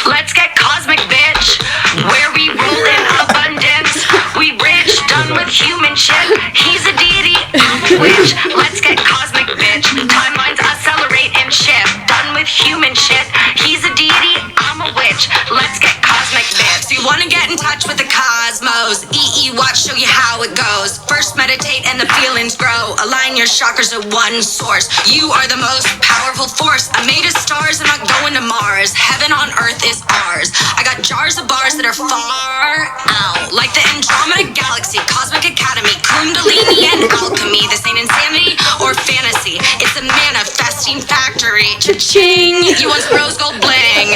Let's get cosmic, bitch. Where we roll in abundance. We rich, done with human shit. He's a deity, I'm a witch. Let's get cosmic, bitch. Timelines accelerate and shift. Done with human shit. He's a deity, I'm a witch. Let's get cosmic, bitch. So you wanna get in touch with the cosmos? E.E. Watts show you how it goes. First meditate and the feelings grow. Align your chakras at one source. You are the most powerful force. I made of stars and I'm going to Mars. Heaven on earth is ours. I got jars of bars that are far out, like the Andromeda Galaxy, Cosmic Academy, Kundalini and alchemy. This ain't insanity or fantasy. It's a manifesting factory. Cha-ching! You want some rose gold bling?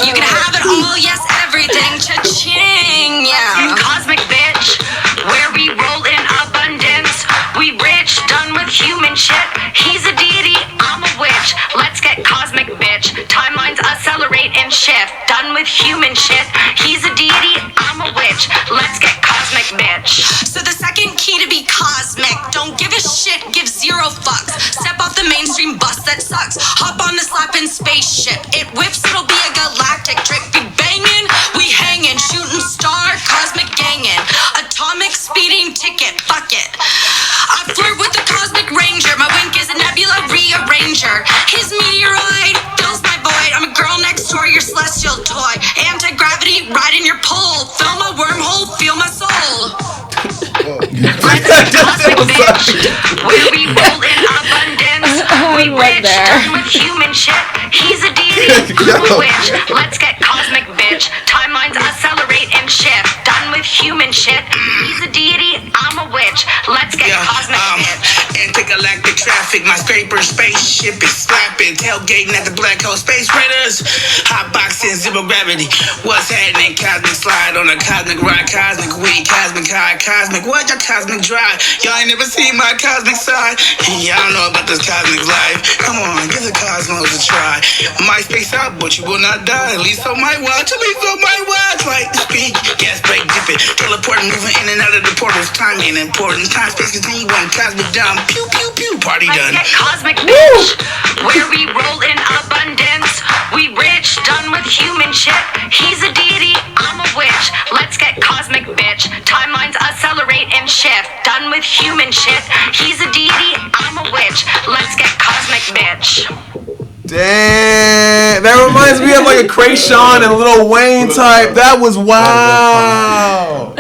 You can have it all, yes, everything. Cha-ching! Yeah. Cosmic bitch, where we roll in abundance. We rich, done with human shit. He's a deity, I'm a witch. Let's get cosmic, bitch. Timelines accelerate and shift. Done with human shit. He's a deity, I'm a witch. Let's get cosmic, bitch. So the second key to be cosmic, don't give a shit, give zero fucks. Step off the mainstream bus that sucks. Hop on the slapping spaceship. It whips, it'll be a galactic trip. Be banging, we hanging, shooting star, cosmic gangin'. Atomic speeding ticket, fuck it. I flirt with the cosmic ranger, my wink is Cosmic Bitch, where we roll in abundance. We rich, done with human shit. He's a deity, I'm a witch. Let's get cosmic, bitch. Timelines accelerate and shift. Done with human shit. He's a deity, I'm a witch. Let's get cosmic, bitch. Intergalactic traffic, my scraper spaceship is slapping. Tailgating at the black hole space raiders. Hotboxing, zero gravity. What's happening? Cosmic slide on a cosmic ride. Cosmic weed, cosmic high, cosmic. What your cosmic drive? Y'all ain't never seen my cosmic side. Y'all know about this cosmic life. Come on, give the cosmos a try. Might space out, but you will not die. At least on my watch, at least on my watch. Like speak, gas break, dip it. Teleporting, moving in and out of the portals. Timing important. Time, space, continuum. Cosmic dumb. Pew, pew, pew. Party done. Let's get cosmic, bitch. Where we roll in abundance. We rich, done with human shit. He's a deity, I'm a witch. Let's get cosmic, bitch. Timelines accelerate and shift. Done with human shit. He's a deity, I'm a witch. Let's get cosmic, bitch. Damn, that reminds me of like a Krayshawn and Lil Wayne type. That was wow.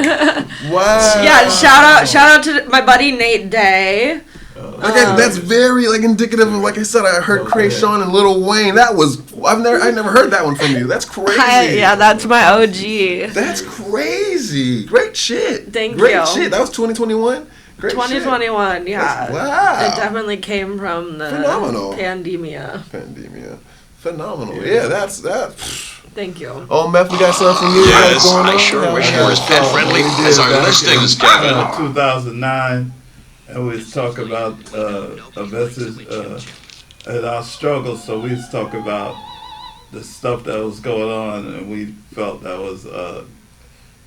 Wow. Yeah, shout out to my buddy Nate Day. Okay, that's very like indicative of, like I said, I heard Krayshawn and Lil Wayne. That was I never heard that one from you. That's crazy. Yeah, that's my OG. That's crazy. Great shit. Thank Great you. shit. That was 2021. Great 2021, yeah. Wow. It definitely came from the Phenomenal. pandemia. Phenomenal. Yeah, that's that. Thank you. Oh, Meth, we got something from you. Yes, going I on? sure wish you were as pet friendly as our listings, Kevin. 2009, and we was talking about a message and our struggles. So we was talking about the stuff that was going on, and we felt that was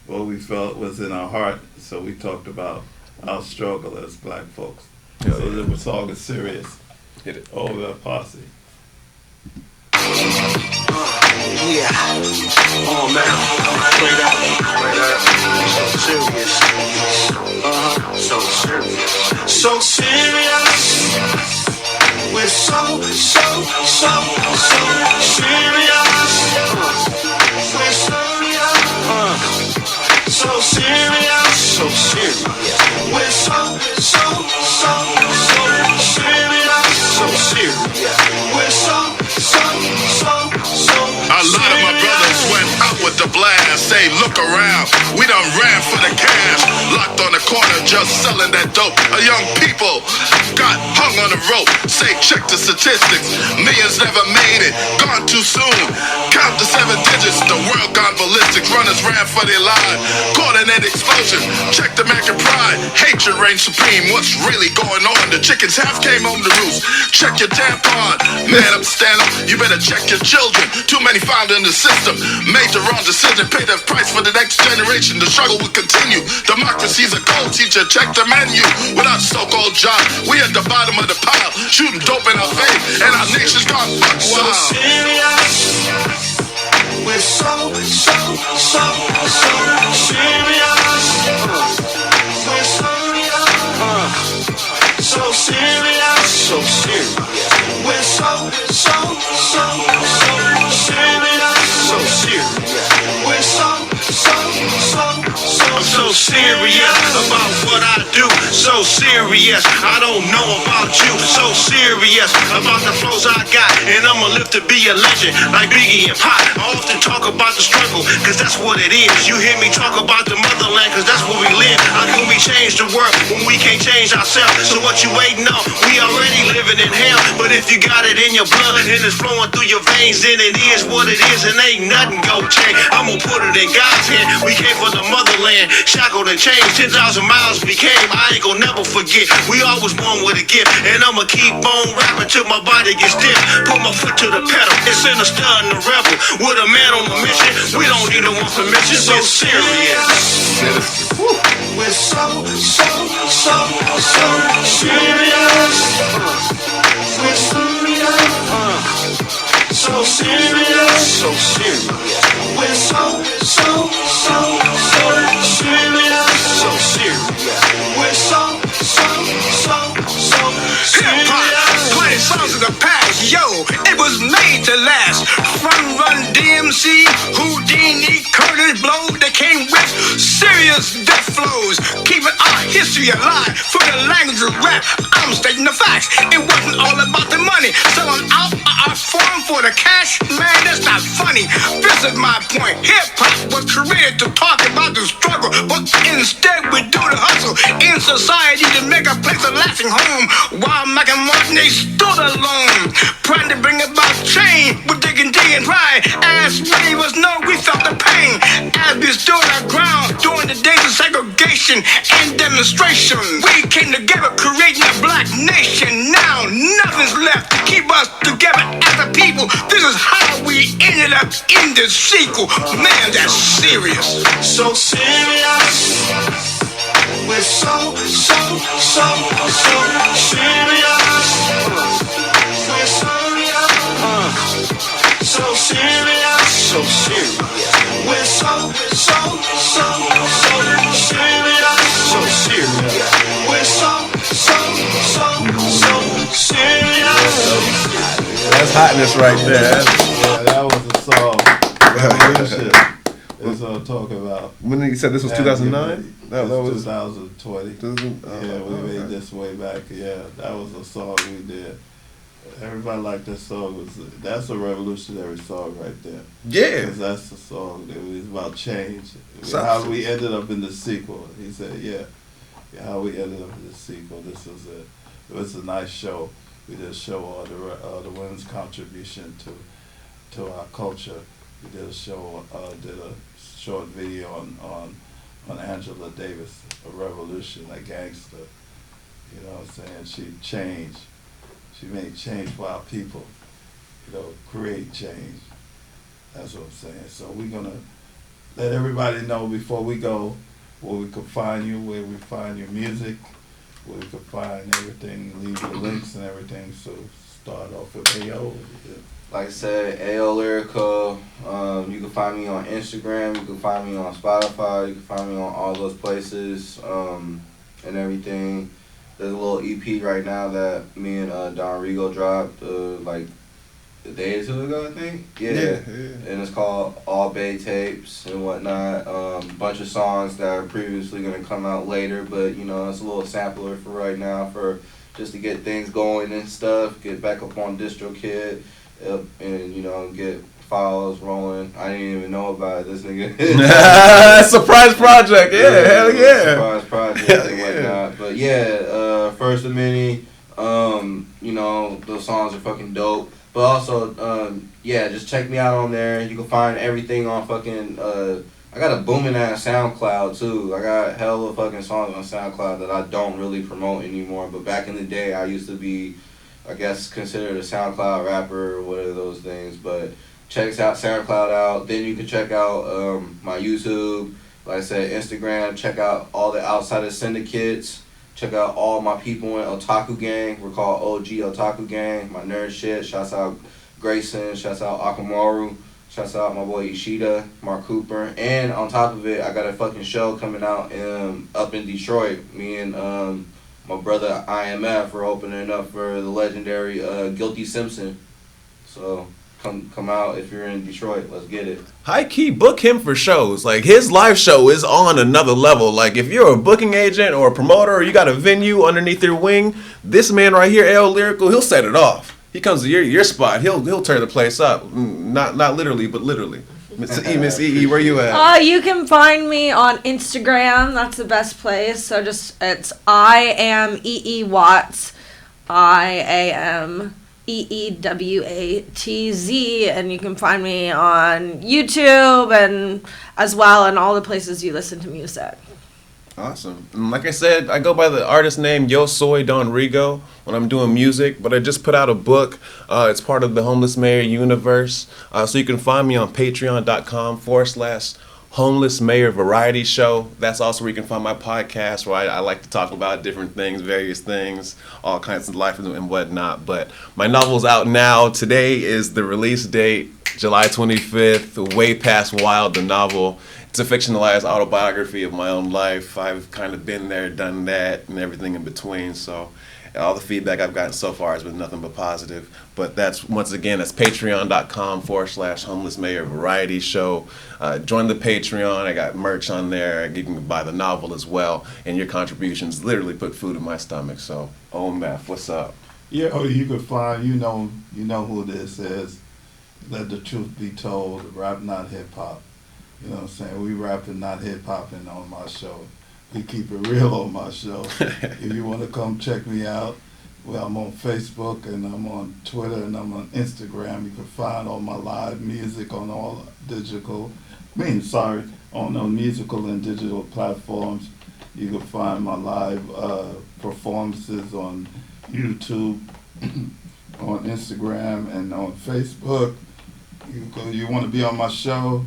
what we felt was in our heart. So we talked about our struggle as black folks. So the song is serious. Hit it. Over the posse. Yeah. Oh man. Straight up. So serious. So serious. So serious. We're so serious. We're so serious. So serious. We're so serious. So serious. We're so. A lot of my brothers went out with the blast. Say, look around, we done ran for the cash. Locked on the corner, just selling that dope. A young people got hung on the rope. Say, check the statistics. Millions never made it, gone too soon. Count the 7 digits, the world gone ballistic. Runners ran for their lives, caught in an explosion. Check the American pride, hatred reigns supreme. What's really going on? The chickens half came home to roost. Check your tampon, man up, stand up. You better check your children. Too many found in the system. Made the wrong decision, pay the price for the next generation. The struggle will continue. Democracy's a gold teacher. Check the menu. Without so-called jobs, we at the bottom of the pile, shooting dope in our face, and our nation's gone fuck wild. So serious. We're so serious. We're so serious. So serious. We're so serious. So serious. We're I'm so serious about what I do. So serious, I don't know about you. So serious about the flows I got, and I'ma live to be a legend like Biggie and Pac. I often talk about the struggle, cause that's what it is. You hear me talk about the motherland, cause that's where we live. How can we change the world when we can't change ourselves? So what you waiting on? We already living in hell. But if you got it in your blood and it's flowing through your veins, then it is what it is, and ain't nothing gon' change. I'ma put it in God's hand. We came from the motherland, shackled and chained, 10,000 miles we came. I ain't gon' never forget. We always born with a gift, and I'ma keep on rapping till my body gets stiff. Put my foot to the pedal. It's in the stud and the rebel. With a man on a mission, we don't need no one permission. So serious. We're so serious. We're so serious. So serious. We're so serious. So serious. We're so serious. Playing songs of the past, yo, it was made to last. Run DMC, Houdini, Curtis Blow, they came with serious death. flows, keeping our history alive. For the language of rap, I'm stating the facts. It wasn't all about the money. Selling out our form for the cash, man, that's not funny. This is my point. Hip-hop was created to talk about the struggle, but instead we do the hustle in society to make a place a lasting home. While Mac and Martin, they stood alone, trying to bring about change with dignity and pride. As many of us know, we felt the pain as we stood our ground during the days of segregation and demonstration. We came together creating a black nation. Now nothing's left to keep us together as a people. This is how we ended up in this sequel. Man, that's serious. So serious. We're so serious. We're so serious. So serious. We're so serious. So serious. We're so serious. That's hotness right there. Yeah, that was a song. Revolution. That's what I'm talking about. When you said this was 2009? That was 2020. Yeah, we made this way back. Yeah, that was a song we did. Everybody liked that song. That's a revolutionary song right there. Yeah. 'Cause that's the song that was about change. How we ended up in the sequel. He said, yeah, how we ended up in the sequel. This was it was a nice show. We did a show on the women's contribution to our culture. We did a show, did a short video on Angela Davis, a revolution, a gangster. You know what I'm saying? She changed. She made change for our people. You know, create change. That's what I'm saying. So we're gonna let everybody know before we go where we can find you, where we find your music, where we can find everything, leave the links and everything. So start off with AO. Yeah. Like I said, AO Lyrical. You can find me on Instagram. You can find me on Spotify. You can find me on all those places and everything. There's a little EP right now that me and Don Rigo dropped like a day or two ago, I think. Yeah. And it's called All Bay Tapes and whatnot. Bunch of songs that are previously going to come out later, but you know, it's a little sampler for right now for just to get things going and stuff. Get back up on DistroKid. And you know, get files rolling. I didn't even know about it. This nigga. Surprise project, yeah, hell yeah. Surprise project and whatnot. But yeah, First of Many. You know, those songs are fucking dope. But also, yeah, just check me out on there. You can find everything on fucking. I got a booming ass SoundCloud too. I got hella fucking songs on SoundCloud that I don't really promote anymore. But back in the day, I used to be, I guess, considered a SoundCloud rapper or whatever those things. But check out SoundCloud out. Then you can check out my YouTube. Like I said, Instagram. Check out all the Outsider Syndicates. Check out all my people in Otaku Gang. We're called OG Otaku Gang. My nerd shit. Shouts out Grayson. Shouts out Akamaru. Shouts out my boy Ishida, Mark Cooper. And on top of it, I got a fucking show coming out up in Detroit. Me and my brother IMF are opening up for the legendary Guilty Simpson. So come out if you're in Detroit. Let's get it. High key, book him for shows. Like, his live show is on another level. Like, if you're a booking agent or a promoter or you got a venue underneath your wing, this man right here, AO Lyrical, he'll set it off. He comes to your spot. He'll turn the place up. Not literally, but literally. Miss E, where you at? You can find me on Instagram. That's the best place. So it's I am EE Watts. IAMEEWATZ, and you can find me on YouTube and as well in all the places you listen to music. Awesome. And like I said, I go by the artist name Yo Soy Don Rigo when I'm doing music, but I just put out a book. It's part of the Homeless Mayor universe. So you can find me on patreon.com/Homeless Mayor Variety Show. That's also where you can find my podcast, where I like to talk about different things, various things, all kinds of life and whatnot. But my novel's out now. Today is the release date, July 25th, Way Past Wild, the novel. It's a fictionalized autobiography of my own life. I've kind of been there, done that, and everything in between. So All the feedback I've gotten so far has been nothing but positive. But that's, once again, that's patreon.com/Homeless Mayor Variety Show. Join the Patreon. I got merch on there. You can buy the novel as well. And your contributions literally put food in my stomach. So, OMF, what's up? Yeah, you can find, you know who this is. Let the truth be told, rap not hip hop. You know what I'm saying? We rapping, not hip hopping on my show. We keep it real on my show. If you want to come check me out, well, I'm on Facebook and I'm on Twitter and I'm on Instagram. You can find all my live music on all on musical and digital platforms. You can find my live performances on YouTube, on Instagram, and on Facebook. You want to be on my show?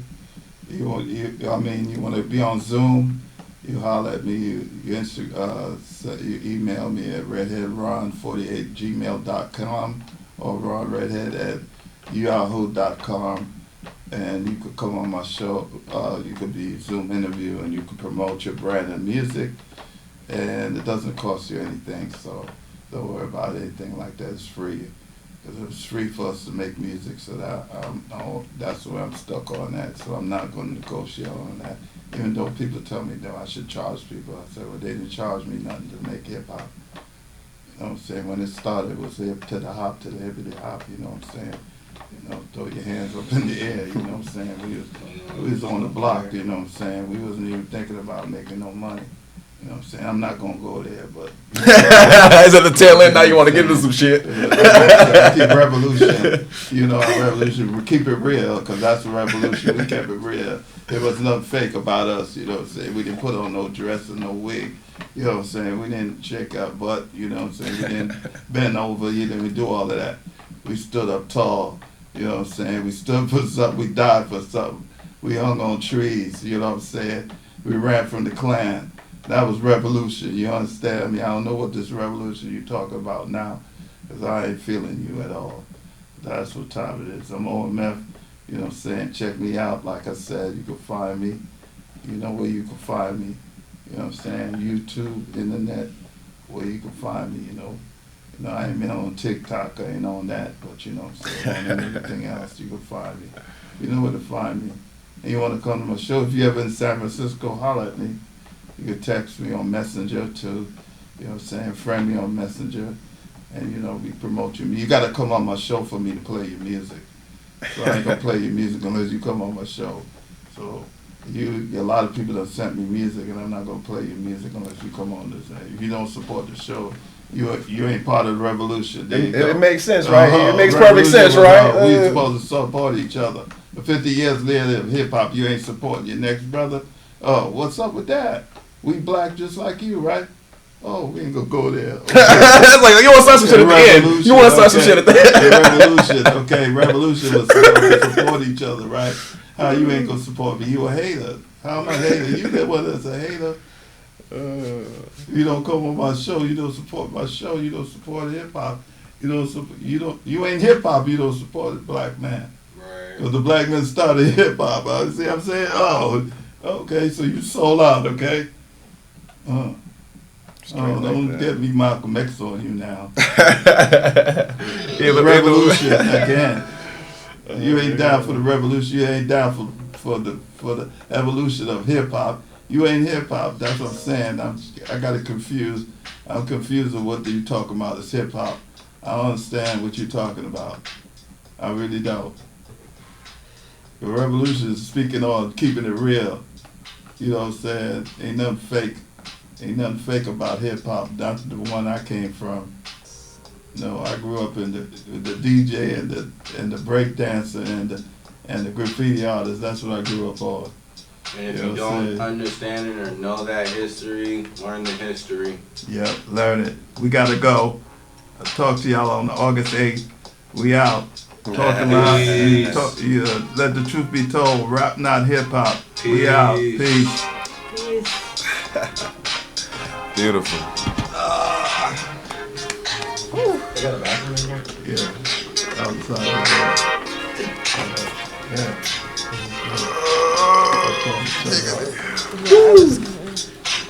You want to be on Zoom? You holler at me. You email me at redheadron48@gmail.com or ronredhead@yahoo.com, and you could come on my show. You could be Zoom interview, and you could promote your brand and music, and it doesn't cost you anything. So don't worry about anything like that. It's free. It's free for us to make music, so that's where I'm stuck on that. So I'm not going to negotiate on that. Even though people tell me that I should charge people, I say, well, they didn't charge me nothing to make hip hop. You know what I'm saying? When it started, it was hip to the hop, to the hippity hop. You know what I'm saying? You know, throw your hands up in the air. You know what I'm saying? We was on the block. You know what I'm saying? We wasn't even thinking about making no money. You know what I'm saying? I'm not gonna go there, but is at the tail end now. You want to get into some shit? Keep revolution. You know, revolution. We keep it real, because that's a revolution. We kept it real. There was nothing fake about us. You know what I'm saying? We didn't put on no dress and no wig. You know what I'm saying? We didn't shake our butt. You know what I'm saying? We didn't bend over. You didn't do all of that. We stood up tall. You know what I'm saying? We stood for something. We died for something. We hung on trees. You know what I'm saying? We ran from the Klan. That was revolution. You understand me? I don't know what this revolution you talk about now, because I ain't feeling you at all. That's what time it is. I'm OMF. You know what I'm saying? Check me out. Like I said, you can find me. You know where you can find me. You know what I'm saying? YouTube, internet, where you can find me, you know. I ain't been on TikTok, I ain't on that, but you know what I'm saying? On everything else, you can find me. You know where to find me. And you want to come to my show, if you ever in San Francisco, holler at me. You can text me on Messenger too. You know what I'm saying? Friend me on Messenger. And you know, we promote you. You gotta come on my show for me to play your music. So I ain't gonna play your music unless you come on my show. So a lot of people have sent me music, and I'm not gonna play your music unless you come on this. If you don't support the show, you ain't part of the revolution. It makes sense, right? It makes perfect sense, right? We supposed to support each other. 50 years later of hip hop, you ain't supporting your next brother. Oh, what's up with that? We black just like you, right? Oh, we ain't gonna go there. Okay. It's like, you want to start some shit at the end. You want to start some shit at the end. Revolution, okay. Revolution was supposed to support each other, right? How you ain't gonna support me? You a hater. How am I a hater? You been with us a hater. You don't come on my show. You don't support my show. You don't support hip hop. You ain't hip hop. You don't support the black man. Right. Because the black man started hip hop. See what I'm saying? Oh, okay. So you sold out, okay? Don't get me Malcolm X on you now. Revolution again. You ain't down for the revolution. You ain't down for the evolution of hip hop. You ain't hip hop. That's what I'm saying. I got it confused. I'm confused with what you talking about as hip hop. I don't understand what you're talking about. I really don't. The revolution is speaking on keeping it real. You know what I'm saying? Ain't nothing fake. Ain't nothing fake about hip hop. That's the one I came from. No, I grew up in the DJ and the break dancer and the graffiti artist. That's what I grew up on. And if you don't understand it or know that history, learn the history. Yep, learn it. We gotta go. I'll talk to y'all on August 8th. We out. Talking loud. Let the truth be told. Rap not hip hop. We out. Peace. Beautiful. They got a bathroom in here? Yeah. Outside. Yeah.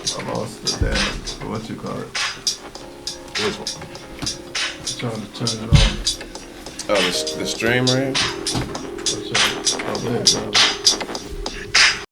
I lost the damn, what you call it? Trying to turn it on. Oh, the stream right here? What's up? Oh, there, brother.